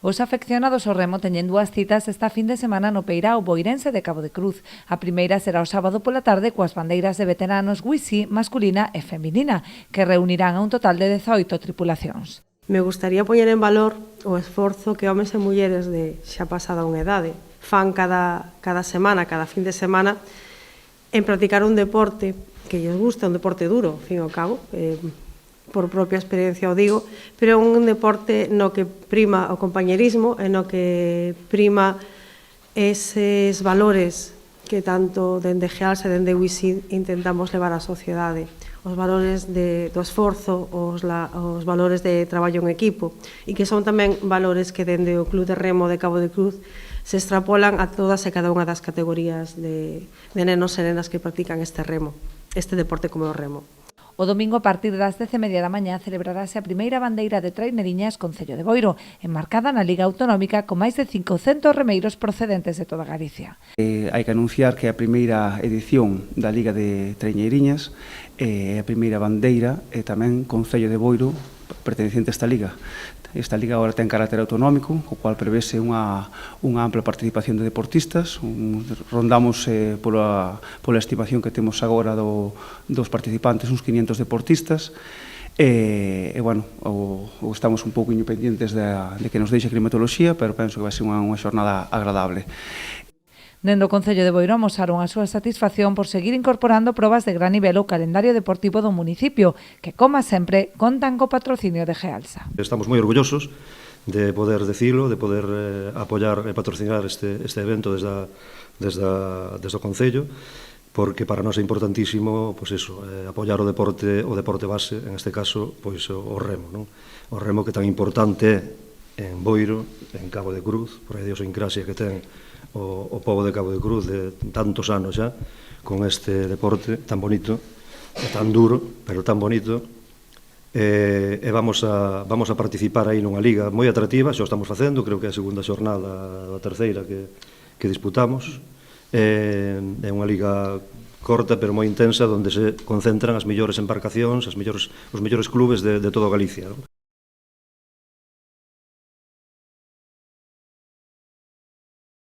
Os afeccionados ao remo teñen dúas citas esta fin de semana no Peirao boirense de Cabo de Cruz. A primeira será o sábado pola tarde coas bandeiras de veteranos Wisi masculina e feminina, que reunirán a un total de 18 tripulacións. Me gustaría poñer en valor o esforzo que homes e mulleres de xa pasada unha idade fan cada semana, cada fin de semana, en practicar un deporte que lles gusta, un deporte duro, ao fin e ao cabo, por propia experiencia o digo, pero é un deporte no que prima o compañerismo e no que prima eses valores que tanto dende GEALS e dende WISI intentamos levar á sociedade, os valores do esforzo, os valores de traballo en equipo, e que son tamén valores que dende o Club de Remo de Cabo de Cruz se extrapolan a todas e cada unha das categorías de nenos e nenas que practican este remo, este deporte como o remo. O domingo, a partir das 10:30 da mañá, celebrarase a primeira bandeira de traineriñas Concello de Boiro, enmarcada na Liga Autonómica con máis de 500 remeiros procedentes de toda Galicia. Hai que anunciar que é a primeira edición da Liga de Traiñeiriñas é a primeira bandeira e tamén Concello de Boiro perteneciente a esta liga. Esta liga agora ten carácter autonómico, co cual prevese unha ampla participación de deportistas. Rondamos pola estimación que temos agora dos participantes uns 500 deportistas. Bueno, estamos un pouco pendientes de que nos deixe a climatoloxía, pero penso que vai ser unha xornada agradable. Dende o Concello de Boiro amosaron a súa satisfacción por seguir incorporando probas de gran nivel ao calendario deportivo do municipio, que, como sempre, contan co patrocinio de GEALSA. Estamos moi orgullosos de poder decilo, de poder apoiar e patrocinar este evento desde o Concello, porque para nós é importantísimo apoiar o deporte base, en este caso o remo, non? O remo que tan importante é en Boiro, en Cabo de Cruz, por a idiosincrasia que ten o pobo de Cabo de Cruz de tantos anos xa, con este deporte tan bonito e tan duro, pero tan bonito, e vamos a participar aí nunha liga moi atractiva, xa o estamos facendo, creo que é a segunda xornada, a terceira que disputamos, é unha liga corta pero moi intensa, onde se concentran as mellores embarcacións, os mellores clubes de toda Galicia.